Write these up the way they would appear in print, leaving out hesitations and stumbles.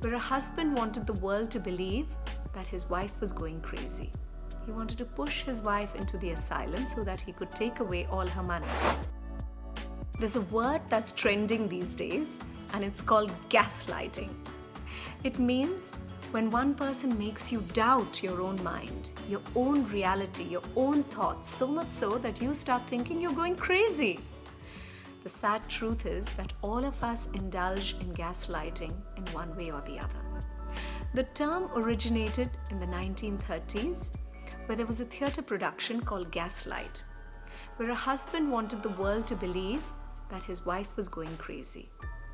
where a husband wanted the world to believe that his wife was going crazy. He wanted to push his wife into the asylum so that he could take away all her money. There's a word that's trending these days, and it's called gaslighting. It means when one person makes you doubt your own mind, your own reality, your own thoughts, so much so that you start thinking you're going crazy. The sad truth is that all of us indulge in gaslighting in one way or the other. The term originated in the 1930s, where there was a theatre production called Gaslight, where a husband wanted the world to believe that his wife was going crazy.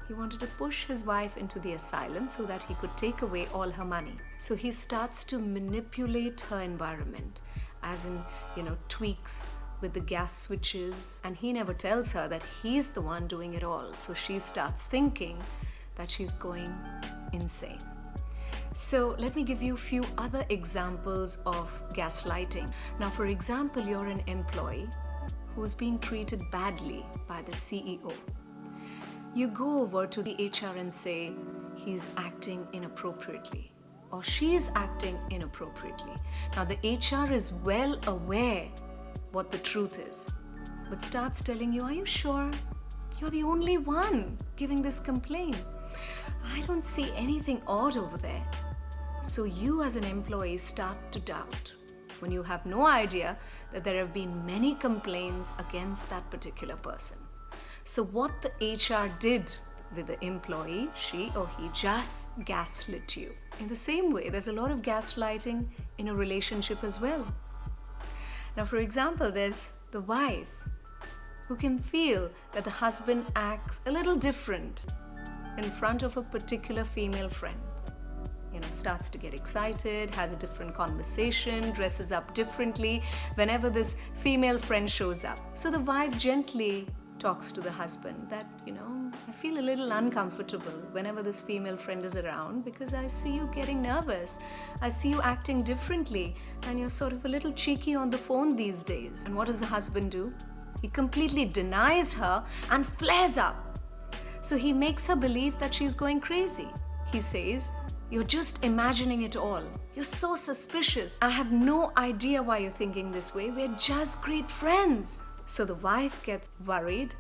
He wanted to push his wife into the asylum so that he could take away all her money. So he starts to manipulate her environment, as in, tweaks with the gas switches, and he never tells her that he's the one doing it all. So she starts thinking that she's going insane. So let me give you a few other examples of gaslighting. Now, for example, you're an employee who's being treated badly by the CEO. You go over to the HR and say, he's acting inappropriately, or she's acting inappropriately. Now, the HR is well aware what the truth is, but starts telling you, are you sure? You're the only one giving this complaint. I don't see anything odd over there. So you as an employee start to doubt when you have no idea that there have been many complaints against that particular person. So what the HR did with the employee, she or he just gaslit you. In the same way, there's a lot of gaslighting in a relationship as well. Now, for example, there's the wife who can feel that the husband acts a little different in front of a particular female friend. Starts to get excited, has a different conversation, dresses up differently whenever this female friend shows up. So the wife gently talks to the husband that, I feel a little uncomfortable whenever this female friend is around because I see you getting nervous. I see you acting differently, and you're sort of a little cheeky on the phone these days. And what does the husband do? He completely denies her and flares up. So he makes her believe that she's going crazy. He says, you're just imagining it all. You're so suspicious. I have no idea why you're thinking this way. We're just great friends. So the wife gets worried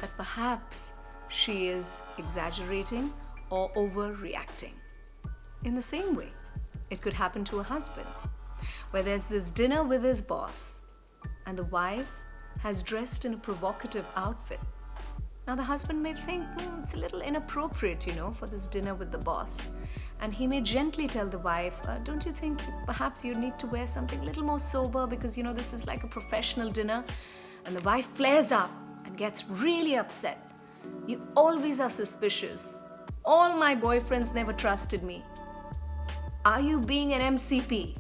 that perhaps she is exaggerating or overreacting. In the same way, it could happen to a husband, where there's this dinner with his boss, and the wife has dressed in a provocative outfit. Now the husband may think, it's a little inappropriate, for this dinner with the boss. And he may gently tell the wife, don't you think perhaps you need to wear something a little more sober because, this is like a professional dinner? And the wife flares up and gets really upset. You always are suspicious. All my boyfriends never trusted me. Are you being an MCP?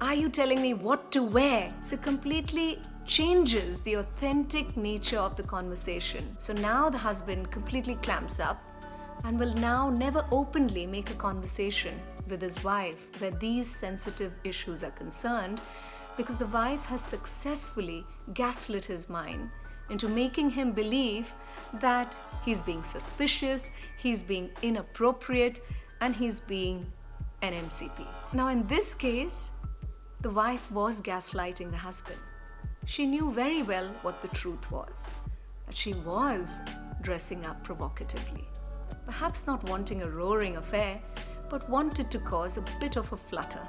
Are you telling me what to wear? So completely changes the authentic nature of the conversation. So now the husband completely clamps up and will now never openly make a conversation with his wife where these sensitive issues are concerned, because the wife has successfully gaslit his mind into making him believe that he's being suspicious, he's being inappropriate, and he's being an MCP. Now in this case, the wife was gaslighting the husband. She knew very well what the truth was, that she was dressing up provocatively. Perhaps not wanting a roaring affair, but wanted to cause a bit of a flutter.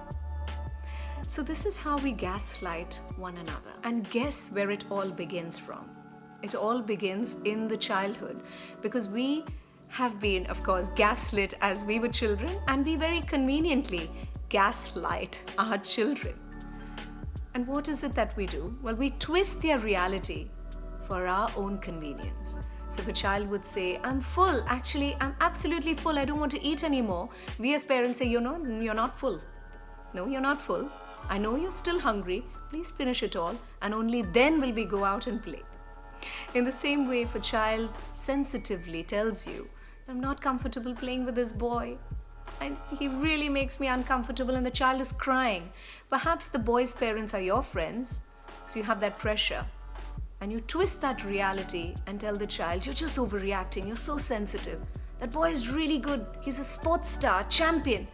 So this is how we gaslight one another. And guess where it all begins from? It all begins in the childhood, because we have been, of course, gaslit as we were children, and we very conveniently gaslight our children. And what is it that we do? Well, we twist their reality for our own convenience. So if a child would say, I'm full, actually, I'm absolutely full, I don't want to eat anymore. We as parents say, you're not full. No, you're not full. I know you're still hungry. Please finish it all, and only then will we go out and play. In the same way, if a child sensitively tells you, I'm not comfortable playing with this boy, and he really makes me uncomfortable, and the child is crying. Perhaps the boy's parents are your friends, so you have that pressure. And you twist that reality and tell the child, you're just overreacting, you're so sensitive. That boy is really good. He's a sports star, champion.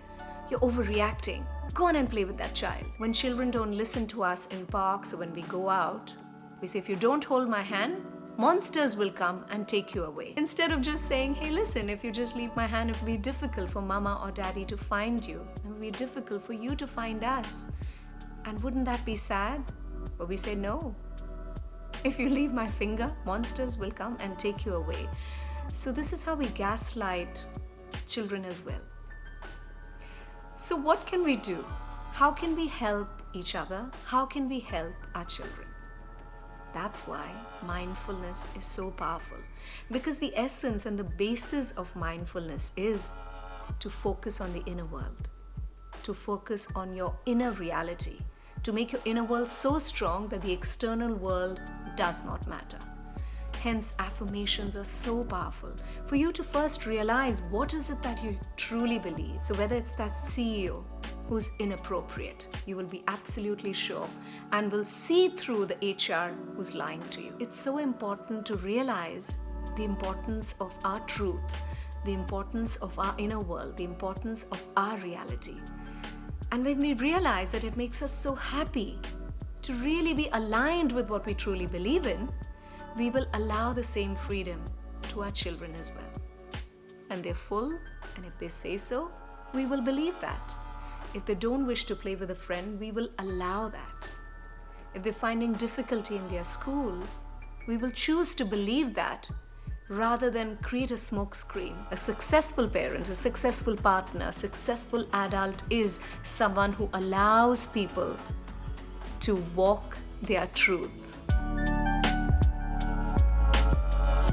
You're overreacting. Go on and play with that child. When children don't listen to us in parks or when we go out, we say, if you don't hold my hand, monsters will come and take you away. Instead of just saying, hey, listen, if you just leave my hand, it will be difficult for mama or daddy to find you. It will be difficult for you to find us. And wouldn't that be sad? But we say, no. If you leave my finger, monsters will come and take you away. So this is how we gaslight children as well. So what can we do? How can we help each other? How can we help our children? That's why mindfulness is so powerful. Because the essence and the basis of mindfulness is to focus on the inner world, to focus on your inner reality, to make your inner world so strong that the external world does not matter. Hence, affirmations are so powerful for you to first realize what is it that you truly believe. So whether it's that CEO who's inappropriate, you will be absolutely sure and will see through the HR who's lying to you. It's so important to realize the importance of our truth, the importance of our inner world, the importance of our reality. And when we realize that, it makes us so happy to really be aligned with what we truly believe in, we will allow the same freedom to our children as well. And they're full, and if they say so, we will believe that. If they don't wish to play with a friend, we will allow that. If they're finding difficulty in their school, we will choose to believe that rather than create a smokescreen. A successful parent, a successful partner, a successful adult is someone who allows people to walk their truth.